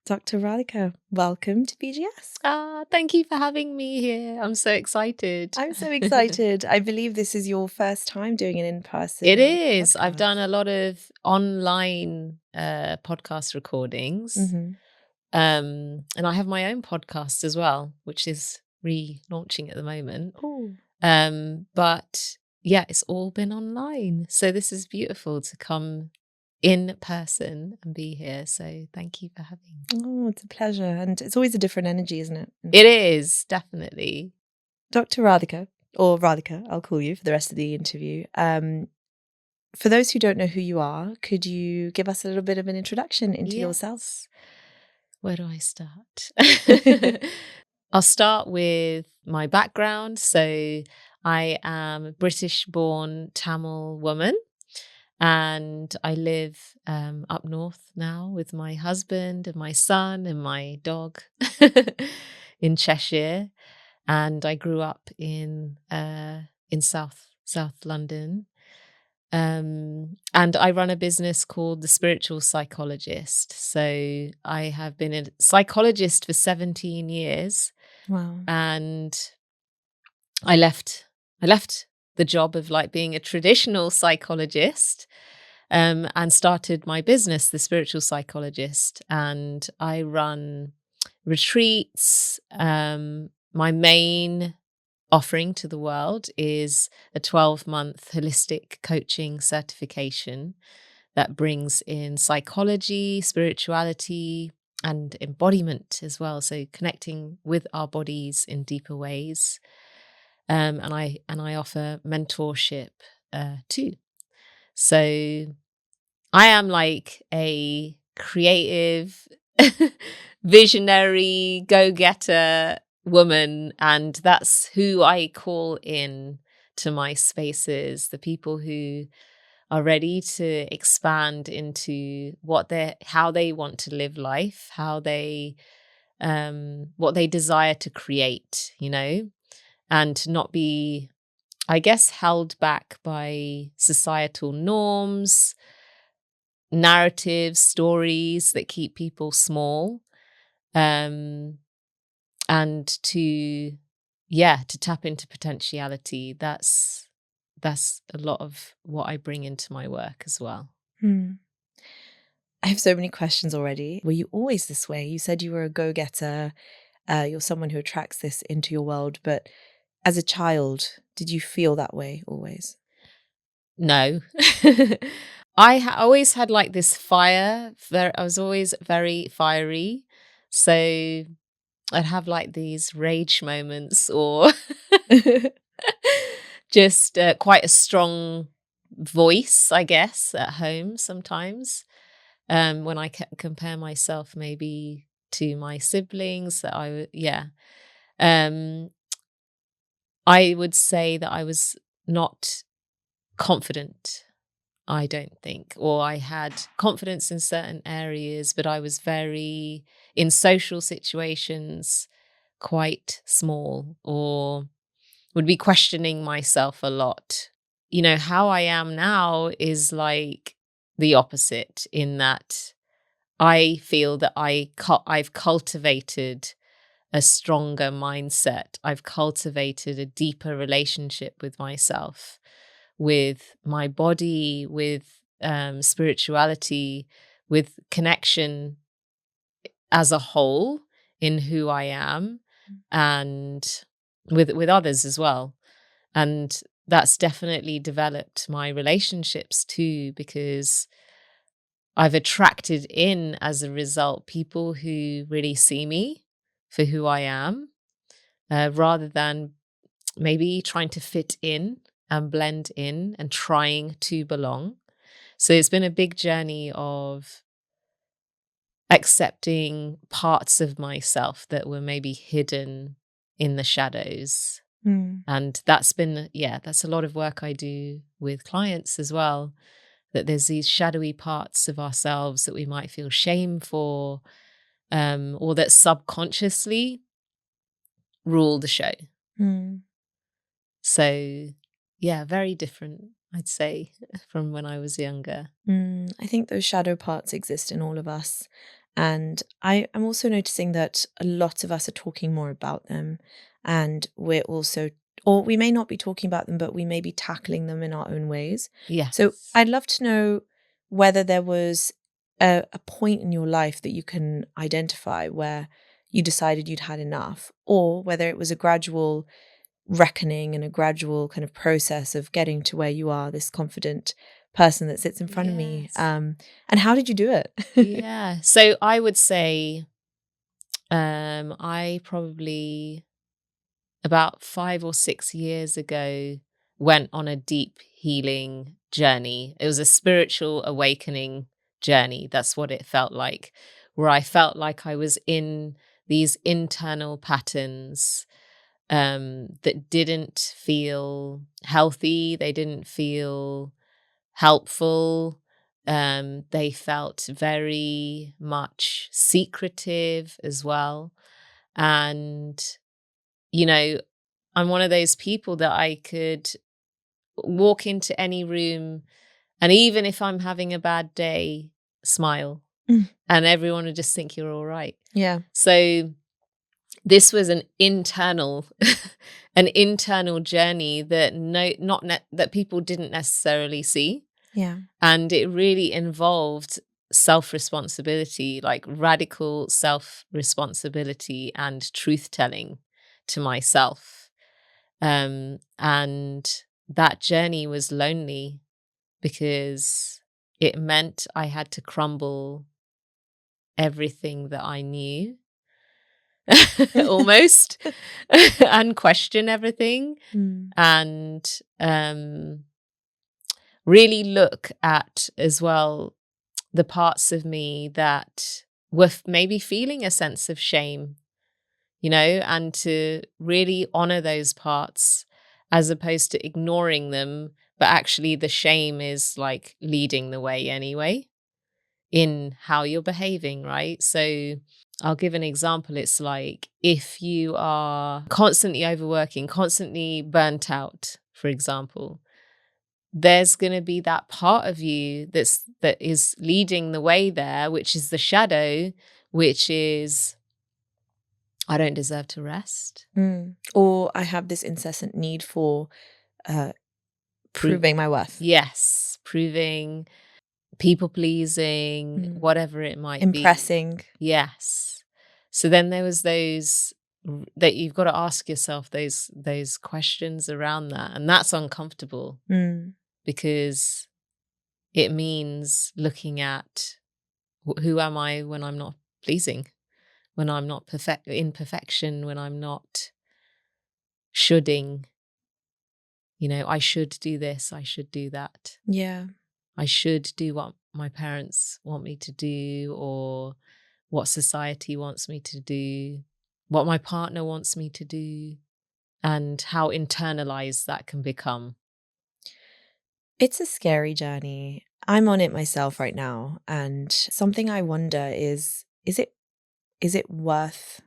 Dr. Rathika, welcome to BGS. Thank you for having me here. I'm so excited. I'm so excited. I believe this is your first time doing an in-person It is. I've podcast. done a lot of online podcast recordings. Mhm. And I have my own podcast as well, which is relaunching at the moment. Oh, But yeah, it's all been online. So this is beautiful to come in person and be here. So thank you for having me. oh, it's a pleasure. And it's always a different energy, isn't it? It is, definitely. Dr. Rathika, or Rathika, I'll call you for the rest of the interview. For those who don't know who you are, could you give us a little bit of an introduction into yourself? Where do I start? I'll start with my background. So I am a British-born Tamil woman, and I live up north now with my husband and my son and my dog in Cheshire. And I grew up in South London. And I run a business called the Spiritual Psychologist. So I have been a psychologist for 17 years. Wow. And I left the job of like being a traditional psychologist and started my business, the Spiritual Psychologist. And I run retreats. My main offering to the world is a 12-month holistic coaching certification that brings in psychology, spirituality, and embodiment as well. So connecting with our bodies in deeper ways. And I offer mentorship too. So I am like a creative, visionary, go-getter woman, and that's who I call in to my spaces, the people who are ready to expand into how they want to live life, how they what they desire to create, and to not be, I guess, held back by societal norms, narratives, stories that keep people small. And to tap into potentiality. That's a lot of what I bring into my work as well. I have so many questions already. Were you always this way? You said you were a go-getter. You're someone who attracts this into your world. But as a child, did you feel that way always? No. I always had like this fire. I was always very fiery. So I'd have like these rage moments or just quite a strong voice, I guess, at home sometimes. When I compare myself maybe to my siblings, I would say that I was not confident, I don't think, or I had confidence in certain areas, but I was in social situations, quite small, or would be questioning myself a lot. How I am now is like the opposite, in that I feel that I've cultivated a stronger mindset. I've cultivated a deeper relationship with myself, with my body, with spirituality, with connection as a whole in who I am, and with others as well. And that's definitely developed my relationships too, because I've attracted in, as a result, people who really see me for who I am, rather than maybe trying to fit in and blend in and trying to belong. So it's been a big journey of accepting parts of myself that were maybe hidden in the shadows. And that's a lot of work I do with clients as well, that there's these shadowy parts of ourselves that we might feel shame for, or that subconsciously rule the show. So, very different, I'd say, from when I was younger. I think those shadow parts exist in all of us. And I'm also noticing that a lot of us are talking more about them, and we're also, or we may not be talking about them, but we may be tackling them in our own ways. So Yes. I'd love to know whether there was a point in your life that you can identify where you decided you'd had enough, or whether it was a gradual reckoning and a gradual kind of process of getting to where you are, this confident person that sits in front of me. Yes. And how did you do it? Yeah. So I would say I probably about 5 or 6 years ago went on a deep healing journey. It was a spiritual awakening journey. That's what it felt like, where I felt like I was in these internal patterns that didn't feel healthy. They didn't feel helpful. They felt very much secretive as well. And, you know, I'm one of those people that I could walk into any room, and even if I'm having a bad day, smile, Mm, and everyone would just think you're all right. yeah. So this was an internal an internal journey that that people didn't necessarily see. Yeah. And it really involved self-responsibility, like radical self-responsibility and truth telling to myself. And that journey was lonely because it meant I had to crumble everything that I knew almost and question everything, Mm, and really look at as well the parts of me that were maybe feeling a sense of shame, and to really honor those parts as opposed to ignoring them. But actually, the shame is like leading the way anyway in how you're behaving, right? So I'll give an example. It's like if you are constantly overworking, constantly burnt out, for example, there's going to be that part of you that is leading the way there, which is the shadow, which is I don't deserve to rest. mm. Or I have this incessant need for uh, Pro- proving my worth. yes, proving, people pleasing, Mm. whatever it might be. Impressing. Yes. So then there was those that you've got to ask yourself those questions around that, and that's uncomfortable Mm. because it means looking at who am I when I'm not pleasing, when I'm not in perfection, when I'm not shoulding. I should do this, I should do that. Yeah. I should do what my parents want me to do, or what society wants me to do, what my partner wants me to do, and how internalized that can become. It's a scary journey. I'm on it myself right now. And something I wonder is it worth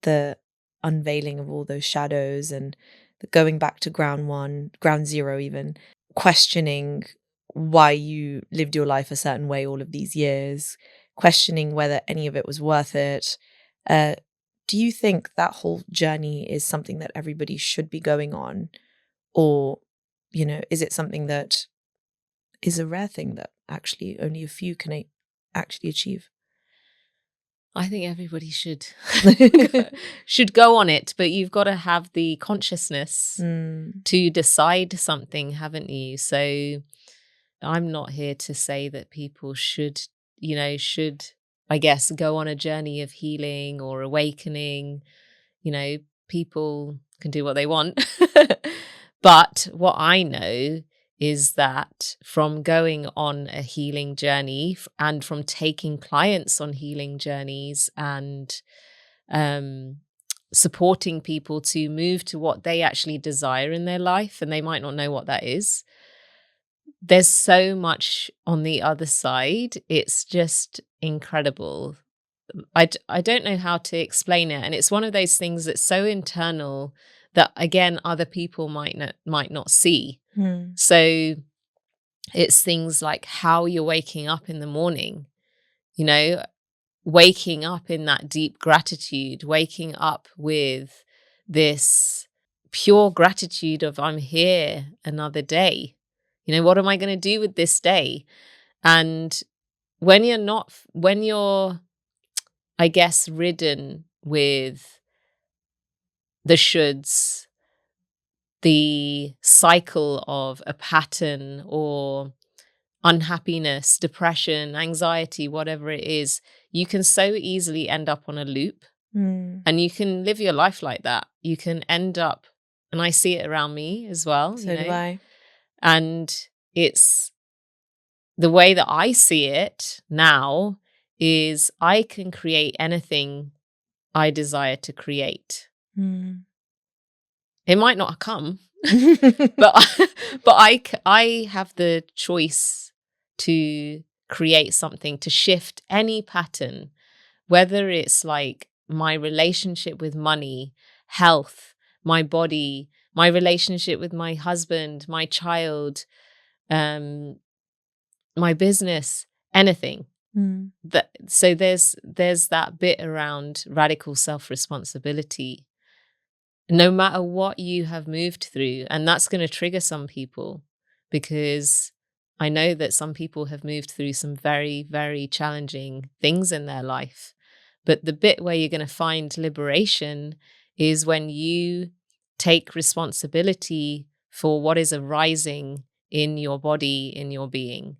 the unveiling of all those shadows and the going back to ground one, ground zero, even questioning why you lived your life a certain way all of these years, questioning whether any of it was worth it. Uh, do you think that whole journey is something that everybody should be going on? Or, is it something that is a rare thing that actually only a few can actually achieve? I think everybody should go on it, but you've got to have the consciousness Mm, to decide something, haven't you? So I'm not here to say that people should, I guess, go on a journey of healing or awakening. You know, people can do what they want. But what I know is that from going on a healing journey and from taking clients on healing journeys and um, supporting people to move to what they actually desire in their life, and they might not know what that is, there's so much on the other side. It's just incredible. I don't know how to explain it. And it's one of those things that's so internal that, again, other people might not see. mm, So it's things like how you're waking up in the morning. You know, waking up in that deep gratitude, waking up with this pure gratitude of, I'm here another day. You know, what am I going to do with this day? And when you're, I guess, ridden with the shoulds, the cycle of a pattern or unhappiness, depression, anxiety, whatever it is, you can so easily end up on a loop. And you can live your life like that. You can end up, and I see it around me as well, So do I. and it's the way that I see it now is I can create anything I desire to create. It might not come, but I have the choice to create something, to shift any pattern, whether it's like my relationship with money, health, my body, my relationship with my husband, my child, my business, anything. So there's that bit around radical self-responsibility, no matter what you have moved through. And that's going to trigger some people, because I know that some people have moved through some very, very challenging things in their life. But the bit where you're going to find liberation is when you take responsibility for what is arising in your body, in your being.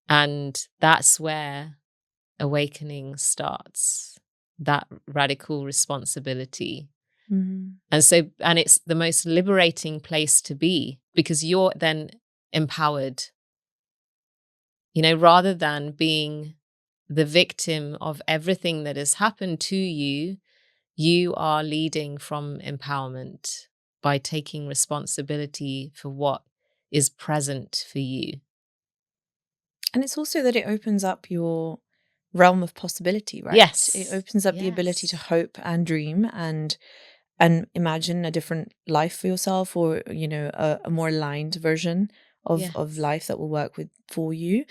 And that's where awakening starts, that radical responsibility. And it's the most liberating place to be, because you're then empowered, you know, rather than being the victim of everything that has happened to you. You are leading from empowerment by taking responsibility for what is present for you. And it's also that it opens up your realm of possibility, right? Yes. It opens up the ability to hope and dream and imagine a different life for yourself, or, you know, a more aligned version of life that will work for you.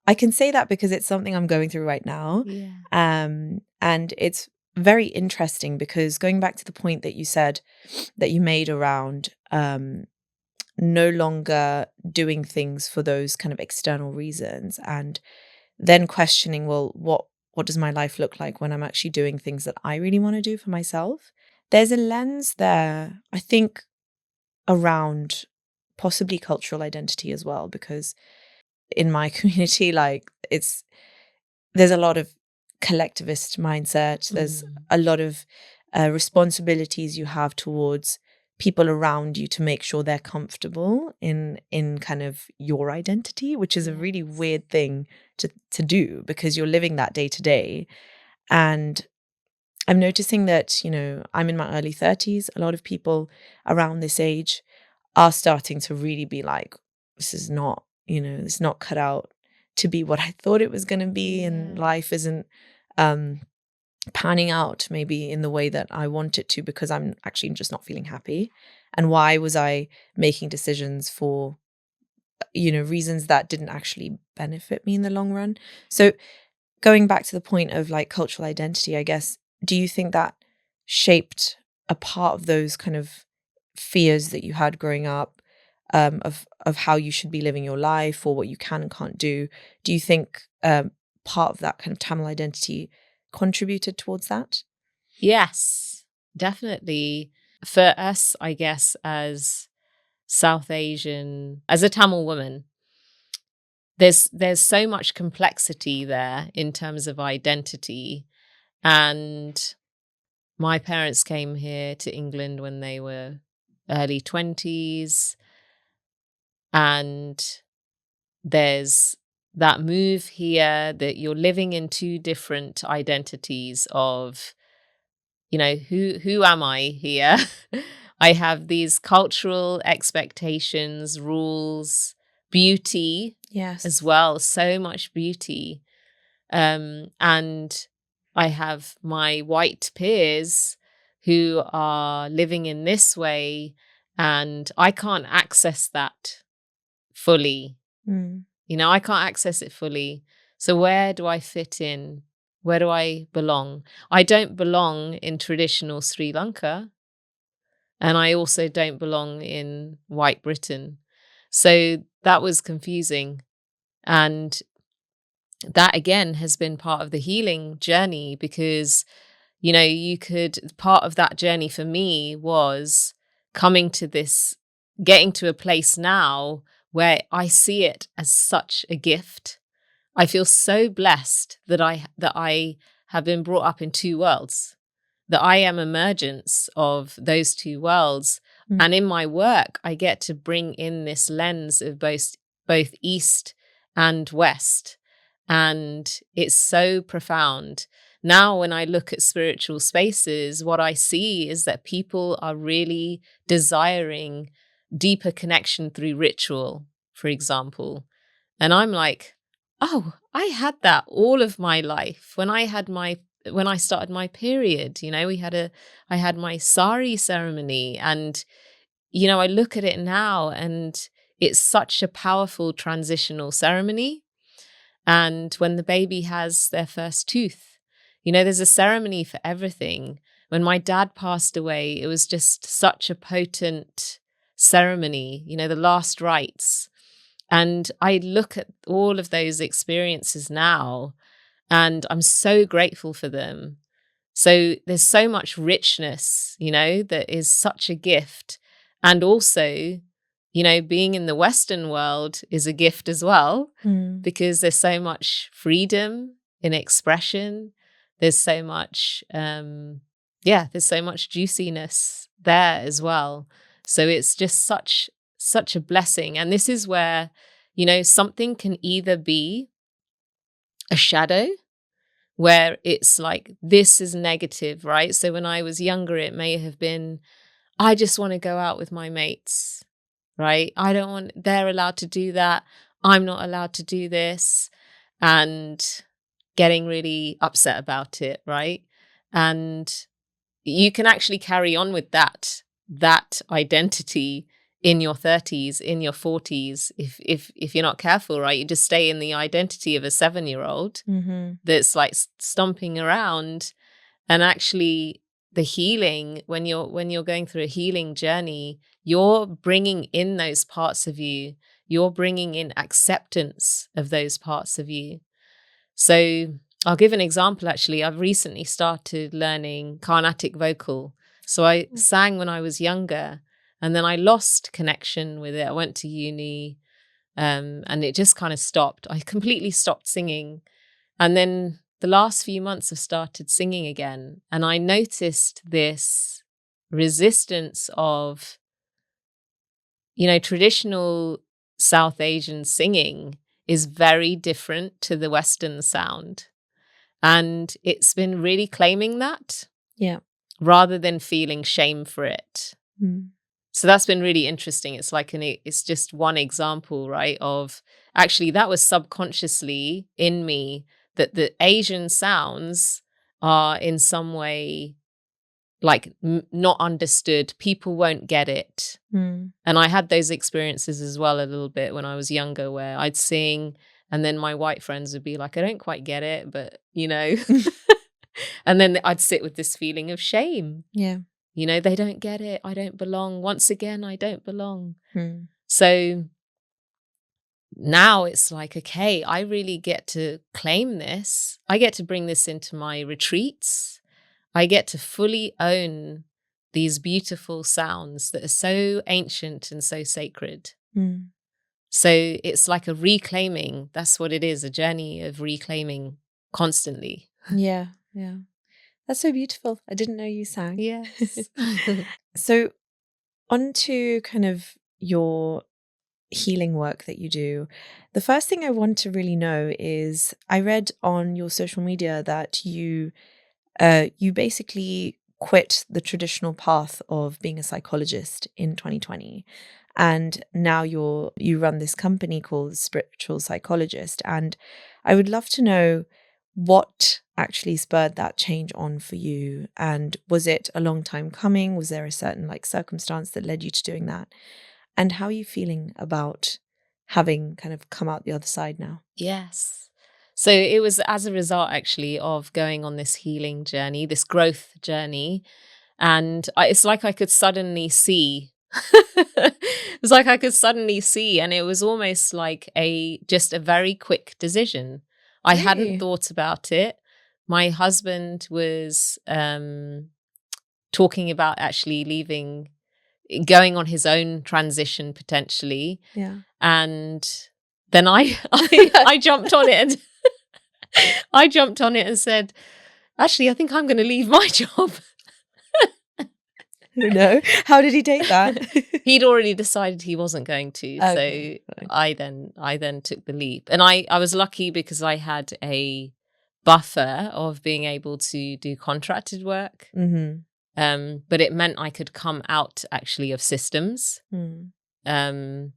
I can say that because it's something I'm going through right now. And it's very interesting, because going back to the point that you said, that you made around no longer doing things for those kind of external reasons, and then questioning, well, what does my life look like when I'm actually doing things that I really want to do for myself? There's a lens there, I think, around possibly cultural identity as well, because in my community, like, there's a lot of collectivist mindset. There's a lot of responsibilities you have towards people around you to make sure they're comfortable in kind of your identity, which is a really weird thing to do, because you're living that day to day. And I'm noticing that, you know, I'm in my early 30s. A lot of people around this age are starting to really be like, this is not, you know, it's not cut out to be what I thought it was going to be. And life isn't panning out maybe in the way that I want it to, because I'm actually just not feeling happy. And why was I making decisions for, you know, reasons that didn't actually benefit me in the long run? So going back to the point of like cultural identity, I guess, do you think that shaped a part of those kind of fears that you had growing up, of how you should be living your life, or what you can and can't do? Do you think part of that kind of Tamil identity contributed towards that? Yes, definitely. For us, I guess, as South Asian, as a Tamil woman, there's so much complexity there in terms of identity. And my parents came here to England when they were early 20s. And there's that move here that you're living in two different identities of, you know, who am I here? I have these cultural expectations, rules, beauty as well, so much beauty. And I have my white peers who are living in this way, and I can't access that fully. You know, I can't access it fully. So where do I fit in? Where do I belong? I don't belong in traditional Sri Lanka, and I also don't belong in white Britain. So that was confusing. And that again has been part of the healing journey, because, part of that journey for me was coming to this, getting to a place now where I see it as such a gift. I feel so blessed that I have been brought up in two worlds, that I am emergence of those two worlds. Mm. And in my work, I get to bring in this lens of both East and West. And it's so profound. Now, when I look at spiritual spaces, what I see is that people are really desiring deeper connection through ritual, for example. And I'm like, oh, I had that all of my life. When I started my period, I had my sari ceremony, and I look at it now and it's such a powerful transitional ceremony. And when the baby has their first tooth, there's a ceremony for everything. When my dad passed away, it was just such a potent ceremony, the last rites. And I look at all of those experiences now, and I'm so grateful for them. So there's so much richness, that is such a gift. And also, being in the Western world is a gift as well, because there's so much freedom in expression. There's so much, there's so much juiciness there as well. So it's just such a blessing. And this is where, something can either be a shadow, where it's like, this is negative, right? So when I was younger, it may have been, I just want to go out with my mates, right? They're allowed to do that. I'm not allowed to do this. And getting really upset about it, right? And you can actually carry on with that identity in your 30s, in your 40s, if you're not careful, right? You just stay in the identity of a 7-year-old that's like stomping around. And actually, the healing, when you're going through a healing journey, you're bringing in those parts of you. You're bringing in acceptance of those parts of you. So I'll give an example, actually. I've recently started learning Carnatic vocal. So I sang when I was younger, and then I lost connection with it. I went to uni, and it just kind of stopped. I completely stopped singing. And then the last few months I've started singing again. And I noticed this resistance of, traditional South Asian singing is very different to the Western sound. And it's been really claiming that. Yeah. Rather than feeling shame for it. So that's been really interesting. It's like it's just one example, right? Of actually that was subconsciously in me, that the Asian sounds are in some way like not understood. People won't get it. And I had those experiences as well a little bit when I was younger, where I'd sing and then my white friends would be like, I don't quite get it, but and then I'd sit with this feeling of shame. Yeah. They don't get it. I don't belong. Once again, I don't belong. So now it's like, okay, I really get to claim this. I get to bring this into my retreats. I get to fully own these beautiful sounds that are so ancient and so sacred. So it's like a reclaiming. That's what it is, a journey of reclaiming constantly. Yeah, yeah. That's so beautiful. I didn't know you sang. Yes. So on to kind of your healing work that you do. The first thing I want to really know is, I read on your social media that you basically quit the traditional path of being a psychologist in 2020. And now you run this company called Spiritual Psychologist. And I would love to know what actually spurred that change on for you. And was it a long time coming? Was there a certain circumstance that led you to doing that? And how are you feeling about having kind of come out the other side now? Yes. So it was as a result, actually, of going on this healing journey, this growth journey. And it's like I could suddenly see. It was like I could suddenly see. And it was almost like just a very quick decision. I hadn't Really? thought about it. My husband was talking about actually going on his own transition potentially. Yeah. And then I jumped on it and I jumped on it and said, actually, I think I'm going to leave my job. No. How did he take that? He'd already decided he wasn't going to. Okay, So fine. I then took the leap. And I was lucky because I had a buffer of being able to do contracted work. But it meant I could come out actually of systems. Um,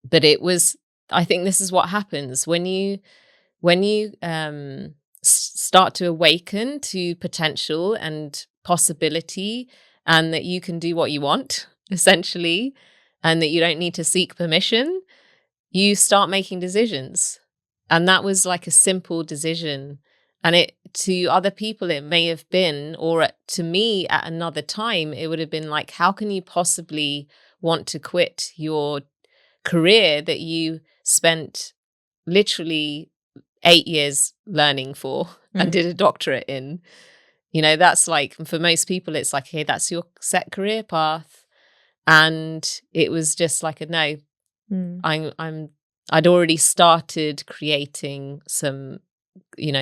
but it was, I think this is what happens when you start to awaken to potential and possibility, and that you can do what you want, essentially, and that you don't need to seek permission, you start making decisions. And that was like a simple decision. And it, to other people, it may have been, or to me at another time, it would have been like, how can you possibly want to quit your career that you spent literally 8 years learning for and did a doctorate in? That's like, for most people, it's like, hey, that's your set career path. And it was just like a no. I'd already started creating some,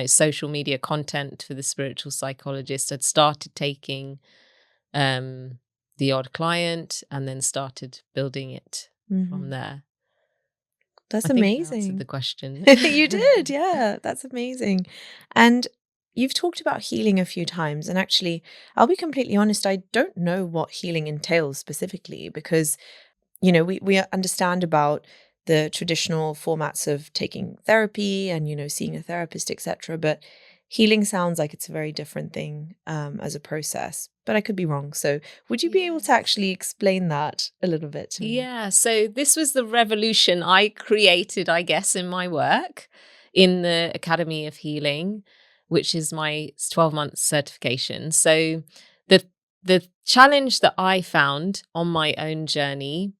social media content for the Spiritual Psychologist. I'd started taking the odd client and then started building it from there. That's I think I amazing. answered the question. You did, yeah. That's amazing. And you've talked about healing a few times. And actually, I'll be completely honest, I don't know what healing entails specifically because, we understand about the traditional formats of taking therapy and, seeing a therapist, etc. But healing sounds like it's a very different thing as a process. But I could be wrong. So would you be able to actually explain that a little bit to me? Yeah. So this was the revolution I created, I guess, in my work in the Academy of Healing, which is my 12-month certification. So the challenge that I found on my own journey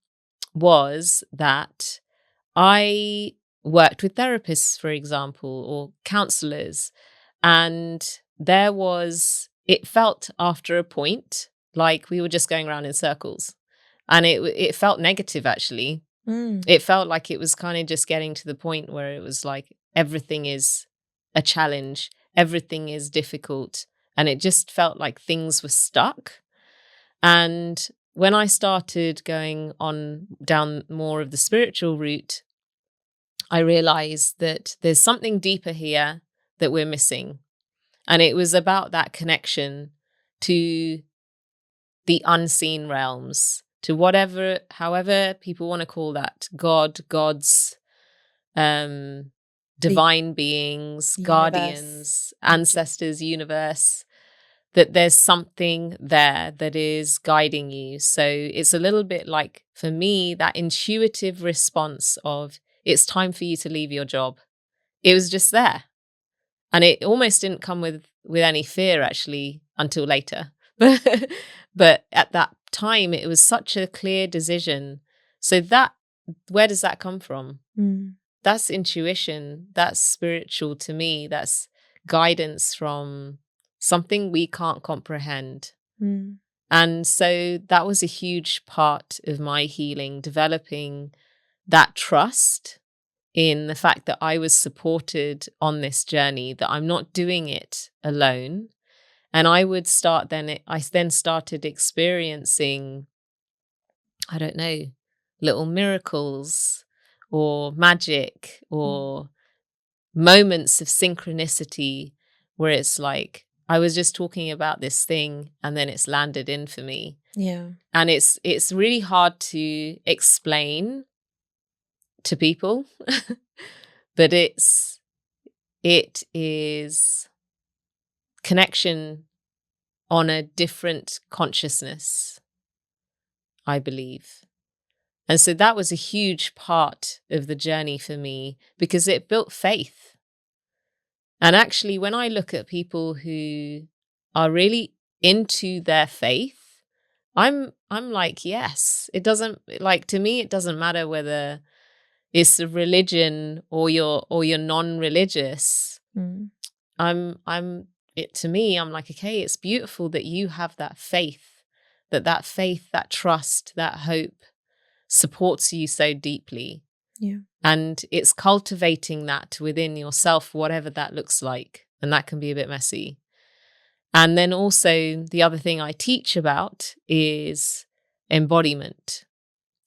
was that I worked with therapists, for example, or counselors, and it felt after a point like we were just going around in circles. And it felt negative, actually. It felt like it was kind of just getting to the point where it was like everything is a challenge, everything is difficult, and it just felt like things were stuck. And when I started going on down more of the spiritual route, I realized that there's something deeper here that we're missing. And it was about that connection to the unseen realms, to however people want to call that, gods, divine beings, universe. guardians, ancestors, universe, that there's something there that is guiding you. So it's a little bit like, for me, that intuitive response of, it's time for you to leave your job. It was just there. And it almost didn't come with any fear, actually, until later. But at that time, it was such a clear decision. So where does that come from? That's intuition. That's spiritual to me. That's guidance from something we can't comprehend. And so that was a huge part of my healing, developing that trust in the fact that I was supported on this journey, that I'm not doing it alone. And I then started experiencing, I don't know, little miracles or magic or moments of synchronicity where it's like, I was just talking about this thing and then it's landed in for me. Yeah. And it's really hard to explain to people, but it is connection on a different consciousness, I believe. And so that was a huge part of the journey for me because it built faith. And actually, when I look at people who are really into their faith, I'm like, yes, it doesn't, like, to me, it doesn't matter whether it's a religion or you're non-religious. I'm it to me, I'm like, okay, it's beautiful that you have that faith, that trust, that hope supports you so deeply. Yeah. And it's cultivating that within yourself, whatever that looks like. And that can be a bit messy. And then also the other thing I teach about is embodiment.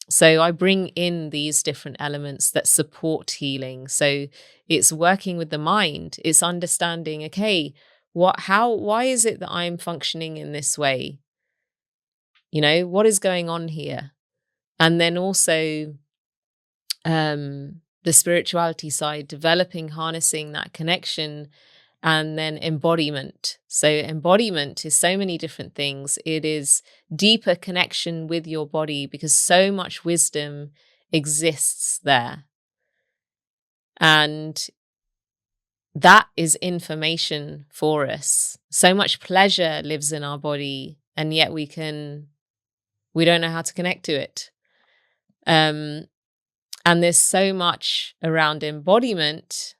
So I bring in these different elements that support healing. So it's working with the mind. It's understanding, okay, why is it that I'm functioning in this way? You know, what is going on here? And then also the spirituality side, developing, harnessing that connection, and then embodiment. So embodiment is so many different things. It is deeper connection with your body because so much wisdom exists there. And that is information for us. So much pleasure lives in our body, and yet we don't know how to connect to it. And there's so much around embodiment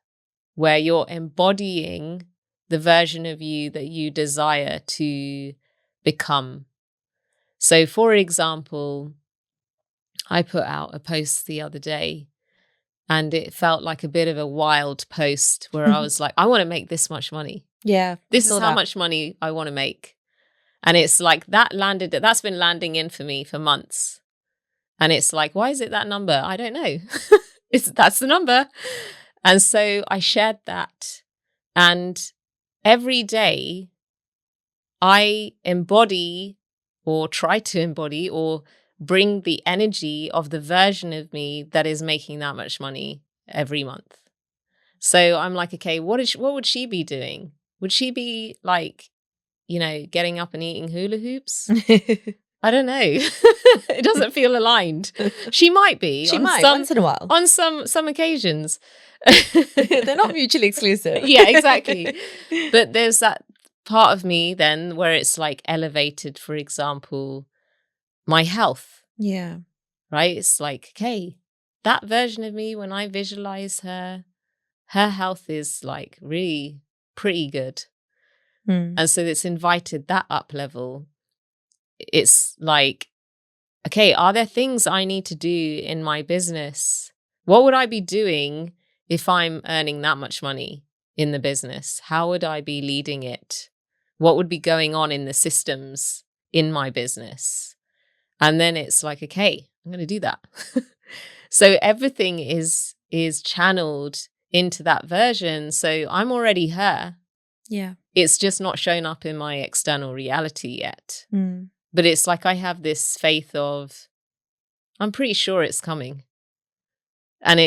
where you're embodying the version of you that you desire to become. So, for example, I put out a post the other day and it felt like a bit of a wild post where I was like, I want to make this much money. Yeah. This is how much money I want to make. And it's like that's been landing in for me for months. And it's like, why is it that number? I don't know. That's the number. And so I shared that. And every day I embody or try to embody or bring the energy of the version of me that is making that much money every month. So I'm like, okay, what would she be doing? Would she be like, getting up and eating hula hoops? I don't know. It doesn't feel aligned. She might be. She might, once in a while. On some occasions. They're not mutually exclusive. Yeah, exactly. But there's that part of me then where it's like elevated, for example, my health. Yeah. Right? It's like, okay, that version of me, when I visualize her health is like really pretty good. And so it's invited that up level. It's like, okay, are there things I need to do in my business? What would I be doing if I'm earning that much money in the business? How would I be leading it? What would be going on in the systems in my business? And then it's like, okay, I'm going to do that. So everything is channeled into that version. So I'm already her. Yeah. It's just not shown up in my external reality yet. But it's like I have this faith of, I'm pretty sure it's coming. And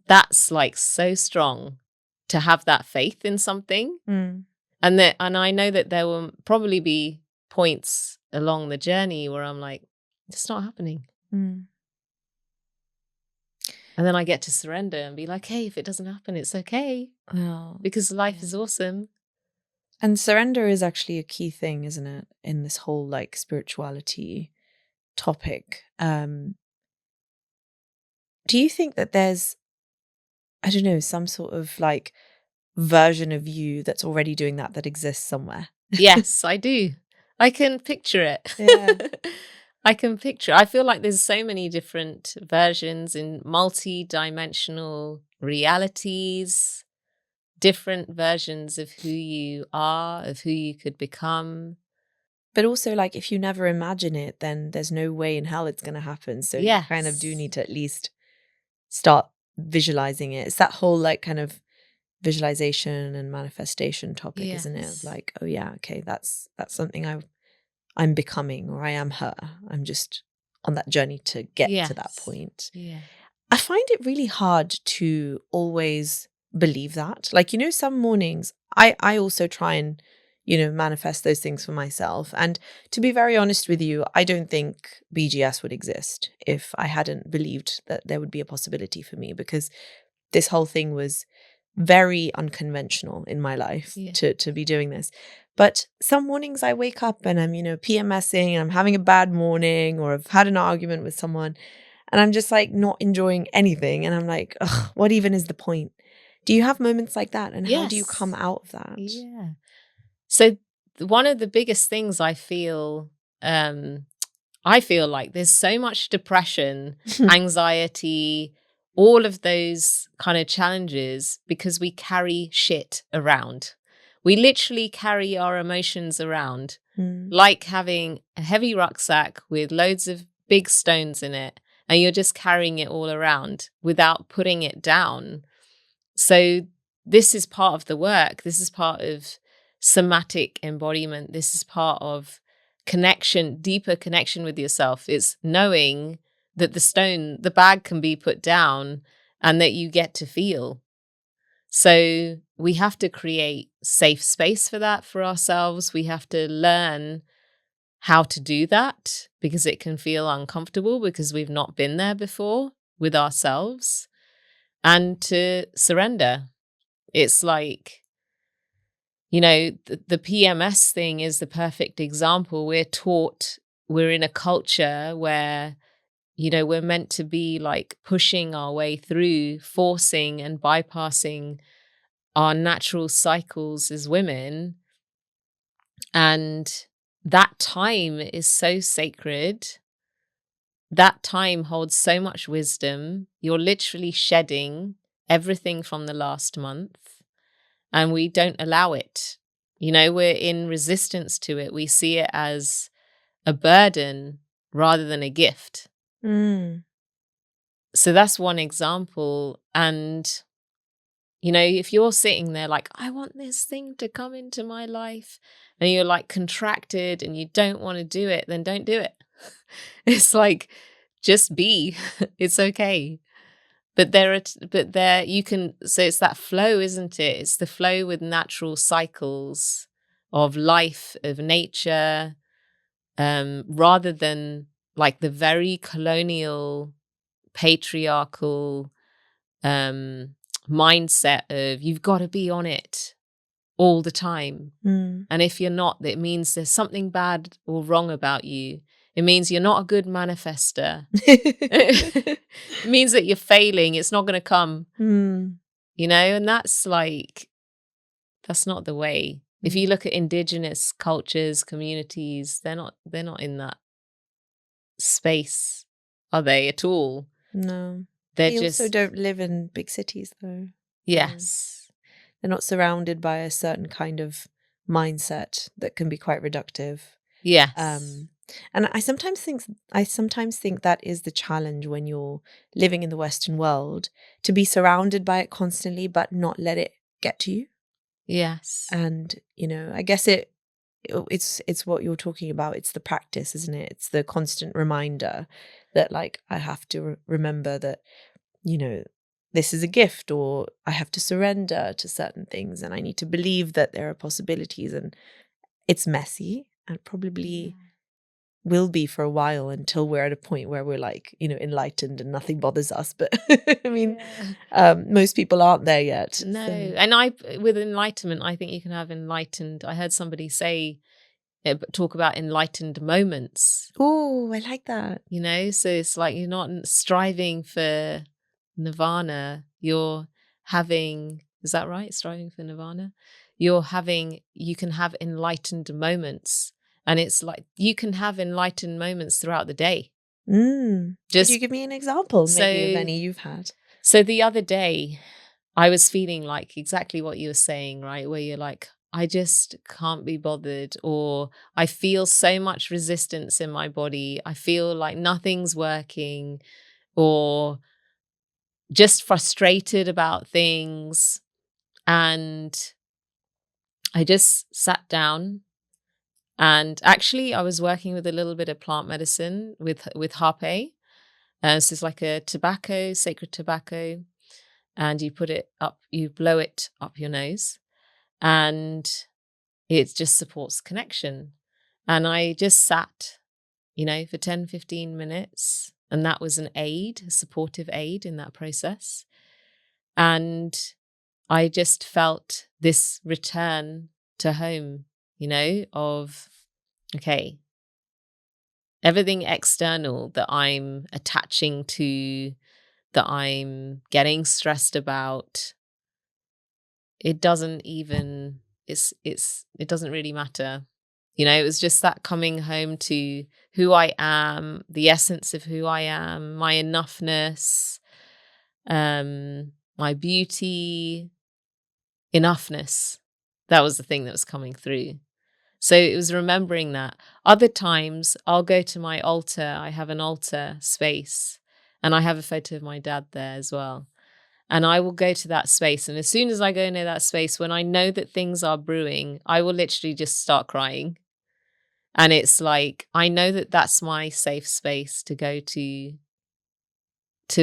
that's like so strong to have that faith in something. And I know that there will probably be points along the journey where I'm like, it's not happening. And then I get to surrender and be like, hey, if it doesn't happen, it's okay. Because life is awesome. And surrender is actually a key thing, isn't it, in this whole like spirituality topic. Do you think that there's, I don't know, some sort of like version of you that's already doing that exists somewhere? Yes, I do. I can picture it. Yeah. I feel like there's so many different versions in multi-dimensional realities, different versions of who you are, of who you could become. But also, like, if you never imagine it, then there's no way in hell it's going to happen. So you kind of do need to at least start visualizing it. It's that whole like kind of visualization and manifestation topic, isn't it? Of like, oh yeah, okay, that's something I'm becoming, or I am her. I'm just on that journey to get to that point. Yeah. I find it really hard to always believe that. Like, some mornings I also try and, manifest those things for myself. And to be very honest with you, I don't think BGS would exist if I hadn't believed that there would be a possibility for me, because this whole thing was very unconventional in my life Yeah. to be doing this. But some mornings I wake up and I'm, PMSing and I'm having a bad morning, or I've had an argument with someone and I'm just like not enjoying anything. And I'm like, ugh, what even is the point? Do you have moments like that? And how do you come Yes. out of that? Yeah. So one of the biggest things I feel like there's so much depression, anxiety, all of those kind of challenges because we carry shit around. We literally carry our emotions around, Mm. like having a heavy rucksack with loads of big stones in it, and you're just carrying it all around without putting it down. So this is part of the work. This is part of somatic embodiment. This is part of connection, deeper connection with yourself. It's knowing that the bag can be put down and that you get to feel. So we have to create safe space for that for ourselves. We have to learn how to do that because it can feel uncomfortable because we've not been there before with ourselves, and to surrender. It's like, the PMS thing is the perfect example. We're in a culture where, we're meant to be like pushing our way through, forcing and bypassing our natural cycles as women. And that time is so sacred. That time holds so much wisdom. You're literally shedding everything from the last month, and we don't allow it. We're in resistance to it. We see it as a burden rather than a gift. Mm. So that's one example. And, if you're sitting there like, I want this thing to come into my life, and you're like contracted and you don't want to do it, then don't do it. It's like, just be. It's okay. But you can, so it's that flow, isn't it? It's the flow with natural cycles of life, of nature, rather than like the very colonial, patriarchal mindset of you've got to be on it all the time. Mm. And if you're not, it means there's something bad or wrong about you. It means you're not a good manifester. It means that you're failing. It's not going to come, Mm. and that's not the way. If you look at indigenous cultures, communities, they're not in that space, are they at all? No. They're They also just, don't live in big cities, though. yes. They're not surrounded by a certain kind of mindset that can be quite reductive. Yes. And I sometimes think that is the challenge when you're living in the Western world, to be surrounded by it constantly, but not let it get to you. Yes. And, I guess it's what you're talking about. It's the practice, isn't it? It's the constant reminder that like, I have to remember that, this is a gift, or I have to surrender to certain things, and I need to believe that there are possibilities. And it's messy and probably will be for a while until we're at a point where we're like, enlightened and nothing bothers us. But I mean, most people aren't there yet. No. So. And with enlightenment, I think you can have I heard somebody talk about enlightened moments. Oh, I like that. So it's like you're not striving for nirvana. You're having, is that right? Striving for nirvana? You can have enlightened moments. And it's like you can have enlightened moments throughout the day. Could you give me an example, maybe, of So, any you've had? So the other day, I was feeling like exactly what you were saying, right? Where you're like, I just can't be bothered, or I feel so much resistance in my body. I feel like nothing's working, or just frustrated about things. And I just sat down, and actually I was working with a little bit of plant medicine with harpe. So it's like a tobacco, sacred tobacco, and you blow it up your nose, and it just supports connection. And I just sat, for 10, 15 minutes. And that was a supportive aid in that process. And I just felt this return to home, of, okay, everything external that I'm attaching to, that I'm getting stressed about, it doesn't even, it doesn't really matter. It was just that coming home to who I am, the essence of who I am, my enoughness, my beauty, enoughness. That was the thing that was coming through. So it was remembering that. Other times I'll go to my altar. I have an altar space, and I have a photo of my dad there as well. And I will go to that space. And as soon as I go near that space, when I know that things are brewing, I will literally just start crying. And it's like, I know that that's my safe space to go to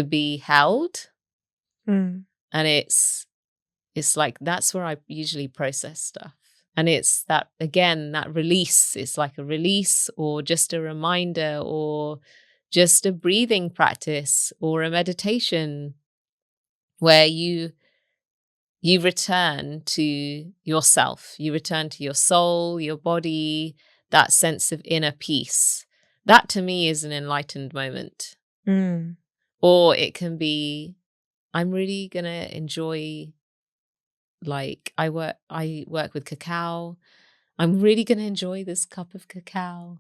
be held. Mm. And it's like, that's where I usually process stuff. And it's that, again, that release. It's like a release, or just a reminder, or just a breathing practice, or a meditation where you return to yourself. You return to your soul, your body, that sense of inner peace. That to me is an enlightened moment. Mm. Or it can be, I'm really going to enjoy, like, I work with cacao. I'm really going to enjoy this cup of cacao.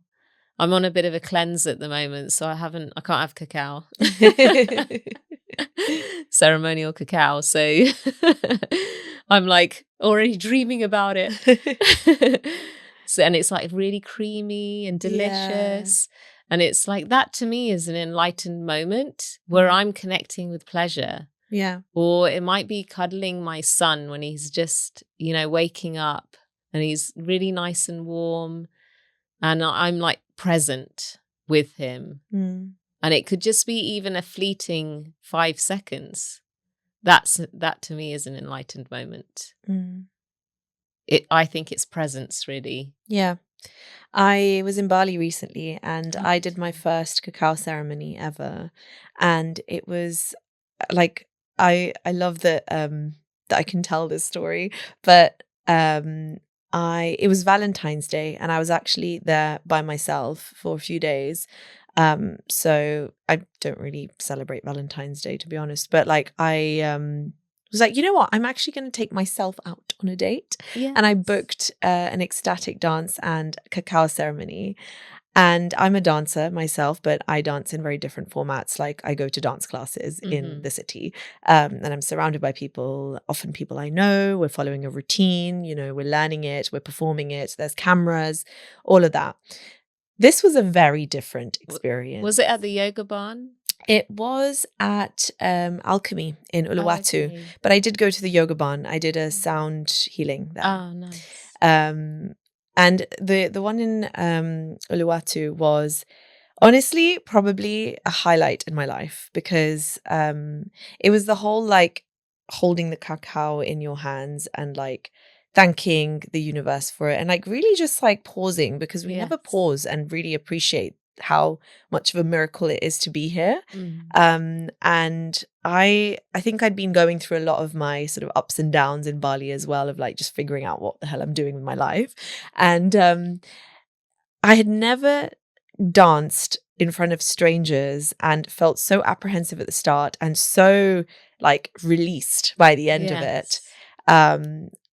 I'm on a bit of a cleanse at the moment, so I can't have cacao. Ceremonial cacao. So I'm like already dreaming about it. So, and it's like really creamy and delicious. And it's like, that to me is an enlightened moment where I'm connecting with pleasure. Yeah. Or it might be cuddling my son when he's just, waking up, and he's really nice and warm. And I'm like present with him. Mm. And it could just be even a fleeting 5 seconds. That to me is an enlightened moment. Mm. I think it's presence, really. Yeah. I was in Bali recently, and I did my first cacao ceremony ever. And it was like, I love that that I can tell this story, but it was Valentine's Day, and I was actually there by myself for a few days. So I don't really celebrate Valentine's Day, to be honest, but like I was like, you know what? I'm actually going to take myself out on a date. Yeah. And I booked an ecstatic dance and cacao ceremony. And I'm a dancer myself, but I dance in very different formats. Like, I go to dance classes in the city, and I'm surrounded by people, often people I know. We're following a routine, we're learning it, we're performing it. There's cameras, all of that. This was a very different experience. Was it at the yoga barn? It was at Alchemy in Uluwatu, okay. but I did go to the yoga barn. I did a sound healing there. Oh, nice. And the one in Uluwatu was honestly probably a highlight in my life, because it was the whole like holding the cacao in your hands and like thanking the universe for it, and like really just like pausing, because we never pause and really appreciate how much of a miracle it is to be here. And I think I'd been going through a lot of my sort of ups and downs in Bali as well, of like just figuring out what the hell I'm doing with my life. And I had never danced in front of strangers and felt so apprehensive at the start and so like released by the end of it.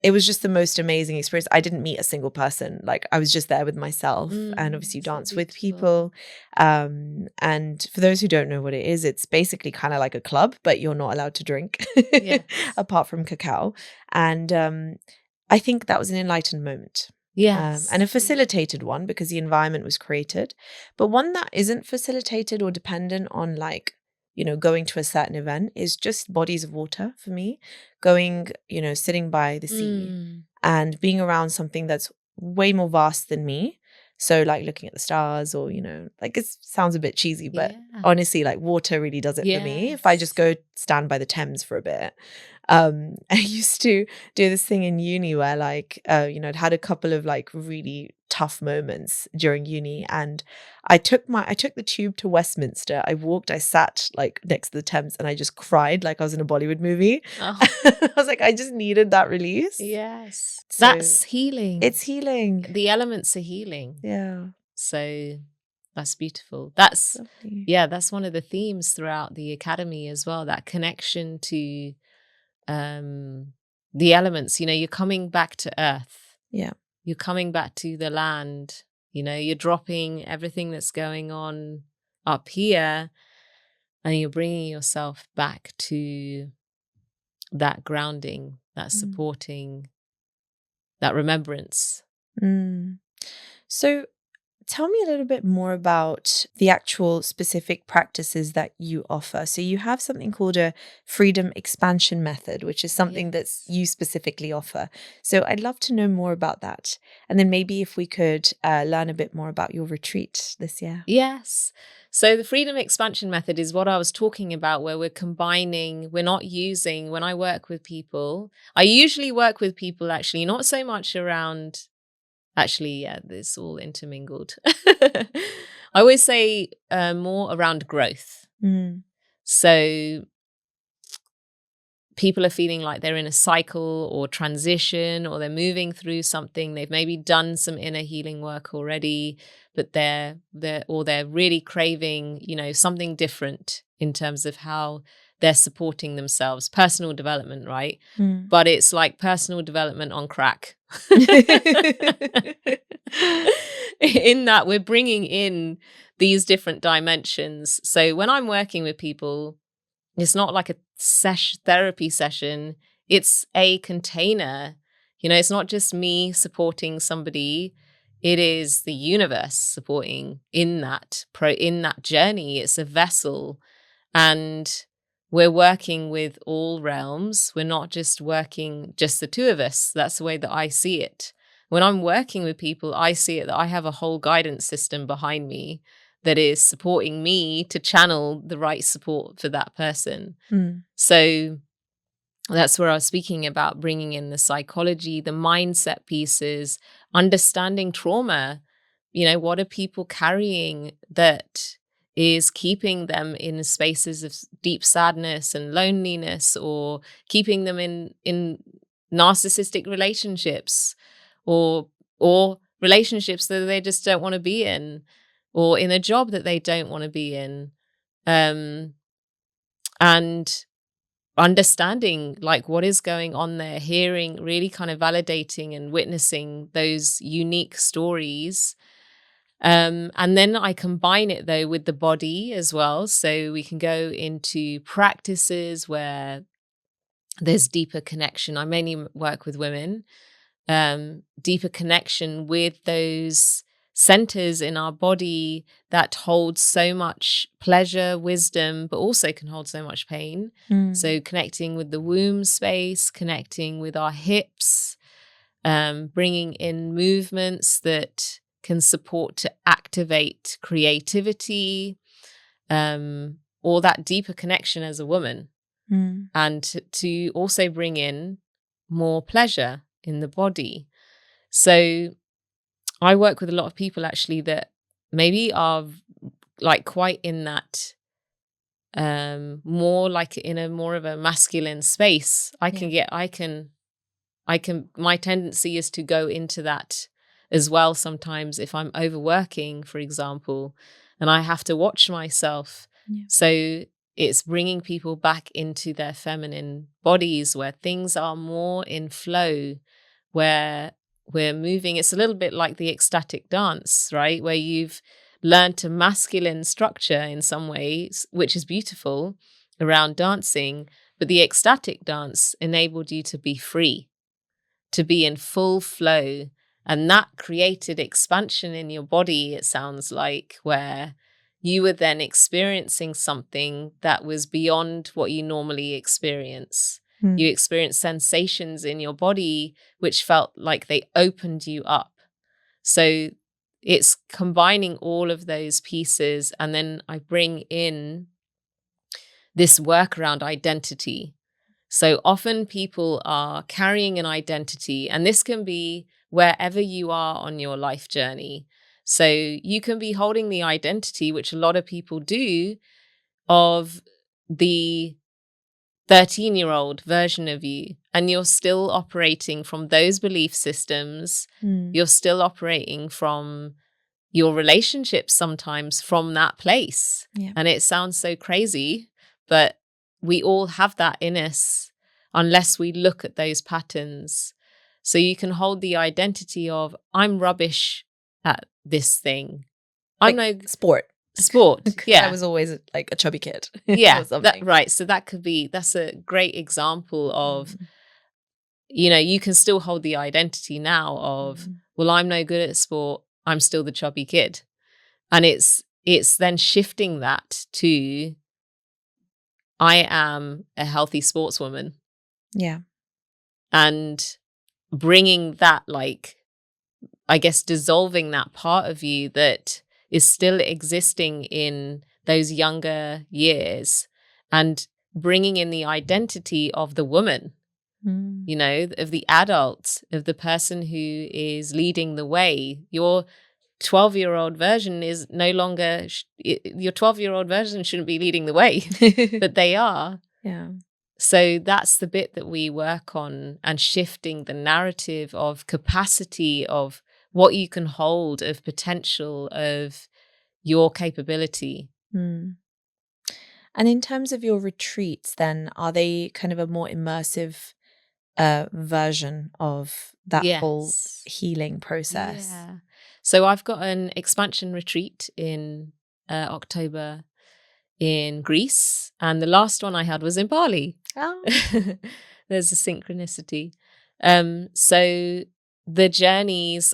It was just the most amazing experience. I didn't meet a single person. Like, I was just there with myself, and obviously dance with people. And for those who don't know what it is, it's basically kind of like a club, but you're not allowed to drink apart from cacao. And I think that was an enlightened moment. And a facilitated one, because the environment was created, but one that isn't facilitated or dependent on like, going to a certain event, is just bodies of water for me. Going, sitting by the sea and being around something that's way more vast than me. So like looking at the stars, or, like, it sounds a bit cheesy, but honestly, like, water really does it for me. If I just go stand by the Thames for a bit, I used to do this thing in uni where like, I'd had a couple of like really tough moments during uni, and I took the tube to Westminster. I sat like next to the Thames, and I just cried like I was in a Bollywood movie. Oh, I was like, I just needed that release. yes. So That's healing. it's healing. The elements are healing. Yeah. So that's beautiful. That's Lovely. that's one of the themes throughout the academy as well, that connection to the elements. You're coming back to earth. Yeah. You're coming back to the land. You're dropping everything that's going on up here, and you're bringing yourself back to that grounding, that supporting, that remembrance. So tell me a little bit more about the actual specific practices that you offer. So you have something called a freedom expansion method, which is something that you specifically offer. So I'd love to know more about that. And then maybe if we could learn a bit more about your retreat this year. Yes. So the freedom expansion method is what I was talking about, where we're combining, we're not using, when I work with people, I usually work with people actually not so much around, actually, yeah, this all intermingled. I always say more around growth. So people are feeling like they're in a cycle or transition, or they're moving through something. They've maybe done some inner healing work already, but they're really craving, something different in terms of how they're supporting themselves. Personal development, right? But it's like personal development on crack. In that we're bringing in these different dimensions. So when I'm working with people, it's not like a therapy session. It's a container. It's not just me supporting somebody. It is the universe supporting in that journey. It's a vessel, and we're working with all realms. We're not just working just the two of us. That's the way that I see it. When I'm working with people, I see it that I have a whole guidance system behind me that is supporting me to channel the right support for that person. So that's where I was speaking about bringing in the psychology, the mindset pieces, understanding trauma. What are people carrying that is keeping them in spaces of deep sadness and loneliness, or keeping them in narcissistic relationships, or relationships that they just don't want to be in, or in a job that they don't want to be in, and understanding like what is going on there, hearing, really kind of validating and witnessing those unique stories. And then I combine it though with the body as well. So we can go into practices where there's deeper connection. I mainly work with women, deeper connection with those centers in our body that hold so much pleasure, wisdom, but also can hold so much pain. So connecting with the womb space, connecting with our hips, bringing in movements that can support to activate creativity, or that deeper connection as a woman, and to also bring in more pleasure in the body. So I work with a lot of people actually that maybe are like quite in that more like in a more of a masculine space. My tendency is to go into that as well sometimes if I'm overworking, for example, and I have to watch myself. So it's bringing people back into their feminine bodies where things are more in flow, where we're moving. It's a little bit like the ecstatic dance, right? Where you've learned to masculine structure in some ways, which is beautiful around dancing. But the ecstatic dance enabled you to be free, to be in full flow. And that created expansion in your body, it sounds like, where you were then experiencing something that was beyond what you normally experience. You experienced sensations in your body which felt like they opened you up. So it's combining all of those pieces. And then I bring in this work around identity. So often people are carrying an identity, and this can be wherever you are on your life journey. So you can be holding the identity, which a lot of people do, of the 13-year-old version of you, and you're still operating from those belief systems. You're still operating from your relationships sometimes from that place. Yeah. And it sounds so crazy, but we all have that in us unless we look at those patterns. So you can hold the identity of, I'm rubbish at this thing. I'm Like no sport. Yeah. I was always like a chubby kid. Yeah. Or something. Right. So that's a great example of, you can still hold the identity now of, well, I'm no good at sport. I'm still the chubby kid. And it's then shifting that to, I am a healthy sportswoman. Yeah. And bringing that, like, I guess, dissolving that part of you that is still existing in those younger years and bringing in the identity of the woman, of the adult, of the person who is leading the way. Your 12-year-old version is no longer, your 12-year-old version shouldn't be leading the way, but they are. Yeah. So that's the bit that we work on, and shifting the narrative of capacity of what you can hold, of potential, of your capability. And in terms of your retreats, then, are they kind of a more immersive version of that whole Yes. healing process? Yeah. So I've got an expansion retreat in October in Greece, and the last one I had was in Bali. Oh. There's a synchronicity. So the journeys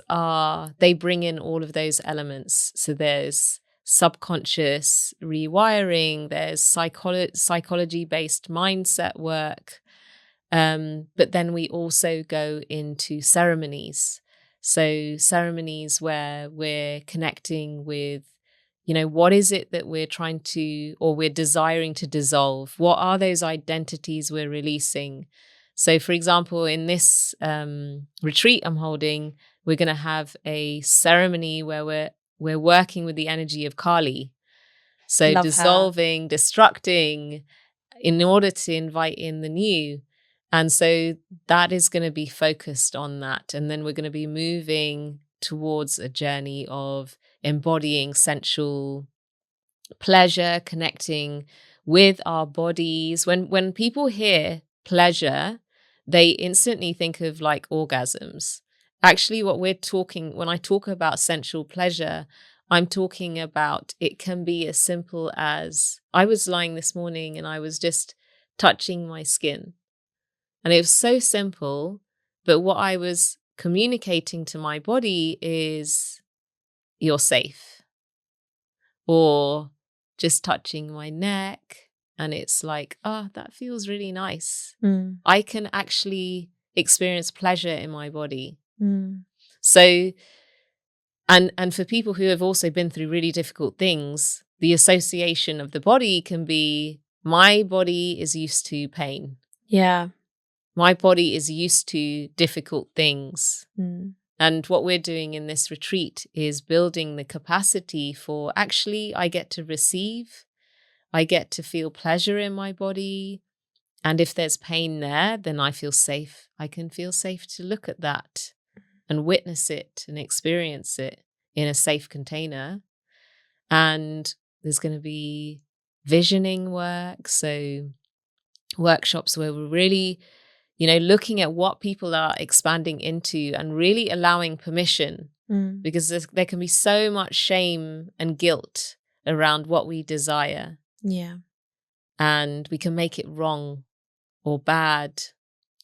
they bring in all of those elements. So there's subconscious rewiring, there's psychology-based mindset work, but then we also go into ceremonies. So ceremonies where we're connecting with, what is it that we're trying to, or we're desiring to dissolve? What are those identities we're releasing? So, for example, in this retreat I'm holding, we're going to have a ceremony where we're working with the energy of Kali. So Love dissolving, her. destructing, in order to invite in the new. And so that is going to be focused on that. And then we're going to be moving towards a journey of embodying sensual pleasure, connecting with our bodies. When people hear pleasure, they instantly think of like orgasms. Actually, when I talk about sensual pleasure, I'm talking about, it can be as simple as, I was lying this morning and I was just touching my skin. And it was so simple, but what I was communicating to my body is, you're safe. Or just touching my neck, and it's like, that feels really nice. I can actually experience pleasure in my body. So, and for people who have also been through really difficult things, the association of the body can be, my body is used to pain. Yeah. My body is used to difficult things. And what we're doing in this retreat is building the capacity for, actually, I get to receive, I get to feel pleasure in my body. And if there's pain there, then I feel safe. I can feel safe to look at that and witness it and experience it in a safe container. And there's going to be visioning work. So workshops where we're really, looking at what people are expanding into and really allowing permission, because there can be so much shame and guilt around what we desire. Yeah. And we can make it wrong or bad.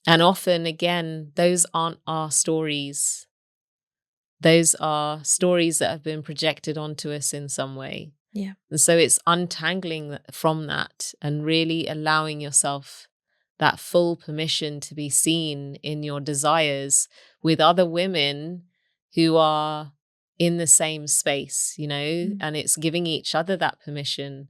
And often, again, those aren't our stories. Those are stories that have been projected onto us in some way. Yeah. And so it's untangling from that and really allowing yourself that full permission to be seen in your desires with other women who are in the same space, and it's giving each other that permission,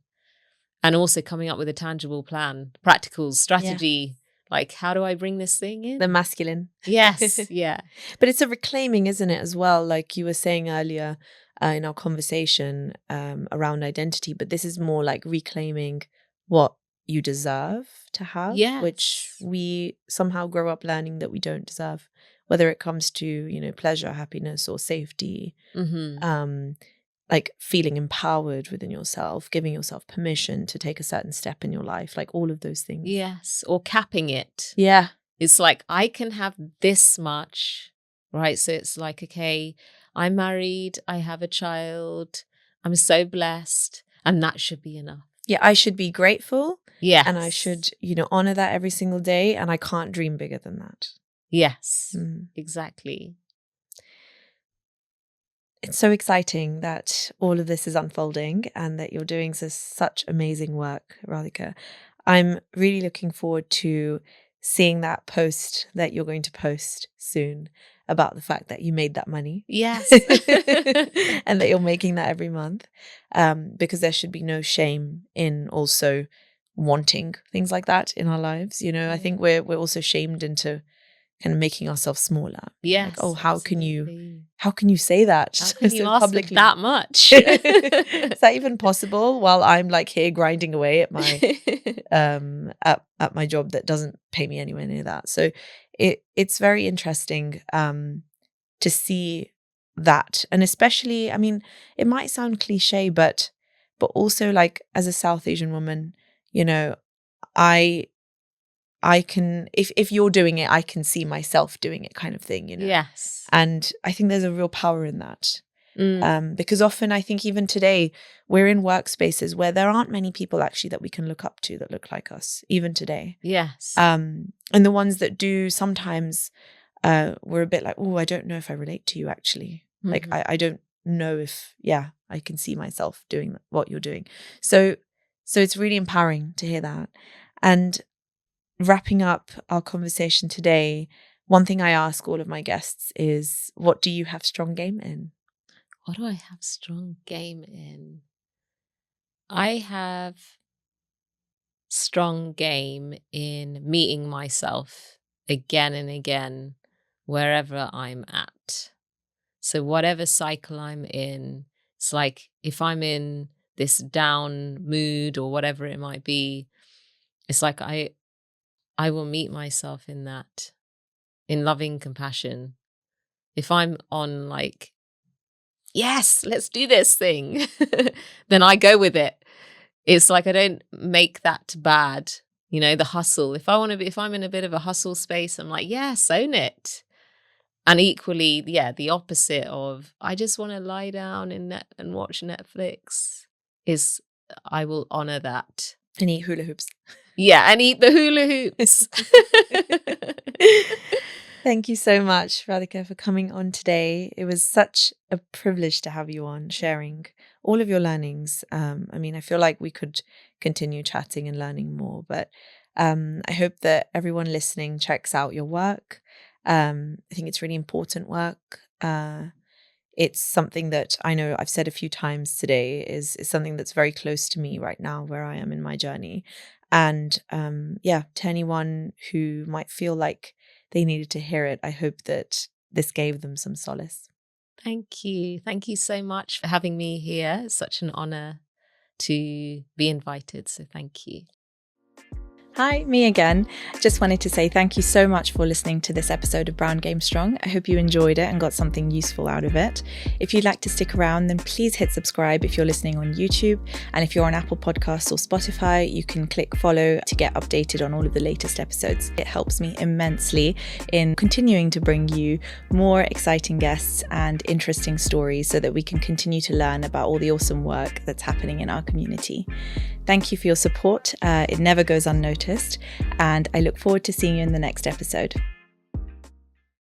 and also coming up with a tangible plan, practical strategy, Like, how do I bring this thing in? The masculine. Yes. Yeah. But it's a reclaiming, isn't it, as well? Like you were saying earlier in our conversation around identity, but this is more like reclaiming what you deserve to have, which Yes. we somehow grow up learning that we don't deserve, whether it comes to, you know, pleasure, happiness, or safety. Like feeling empowered within yourself, giving yourself permission to take a certain step in your life, like all of those things. Yes. Or capping it. Yeah. It's like, I can have this much, right? So it's like, okay, I'm married, I have a child, I'm so blessed, and that should be enough. Yeah, I should be grateful. Yes. And I should, you know, honor that every single day. And I can't dream bigger than that. Yes, exactly. It's so exciting that all of this is unfolding and that you're doing such amazing work, Rathika. I'm really looking forward to seeing that post that you're going to post soon about the fact that you made that money. Yes. And that you're making that every month. Because there should be no shame in also wanting things like that in our lives. You know, I think we're also shamed into kind of making ourselves smaller. Yes. Like, oh, how can you say that? How can you ask publicly? that much? Is that even possible? While I'm like here grinding away at my at my job that doesn't pay me anywhere near that. So it's very interesting to see that, and especially, I mean, it might sound cliche, but also like as a South Asian woman, you know, I can, if you're doing it, I can see myself doing it, kind of thing, you know. Yes. And I think there's a real power in that. Because often I think even today we're in workspaces where there aren't many people actually that we can look up to that look like us, even today. Yes. And the ones that do, sometimes we're a bit like, oh, I don't know if I relate to you actually. Like, I don't know if, I can see myself doing what you're doing. So it's really empowering to hear that. And wrapping up our conversation today, one thing I ask all of my guests is, what do you have strong game in? What do I have strong game in? I have strong game in meeting myself again and again wherever I'm at. So whatever cycle I'm in, it's like if I'm in this down mood or whatever it might be, it's like I will meet myself in that, in loving compassion. If I'm on like, yes, let's do this thing, then I go with it. It's like I don't make that bad, you know, the hustle. If I'm in a bit of a hustle space, I'm like, yes, own it. And equally, the opposite of, I just want to lie down and watch Netflix, is I will honor that. And eat hula hoops. Yeah, and eat the hula hoops. Thank you so much, Rathika, for coming on today. It was such a privilege to have you on, sharing all of your learnings. I mean, I feel like we could continue chatting and learning more, but I hope that everyone listening checks out your work. I think it's really important work. It's something that I know I've said a few times today is something that's very close to me right now, where I am in my journey. And to anyone who might feel like they needed to hear it, I hope that this gave them some solace. Thank you. Thank you so much for having me here. It's such an honor to be invited. So thank you. Hi, me again. Just wanted to say thank you so much for listening to this episode of Brown Game Strong. I hope you enjoyed it and got something useful out of it. If you'd like to stick around, then please hit subscribe if you're listening on YouTube. And if you're on Apple Podcasts or Spotify, you can click follow to get updated on all of the latest episodes. It helps me immensely in continuing to bring you more exciting guests and interesting stories so that we can continue to learn about all the awesome work that's happening in our community. Thank you for your support. It never goes unnoticed, and I look forward to seeing you in the next episode.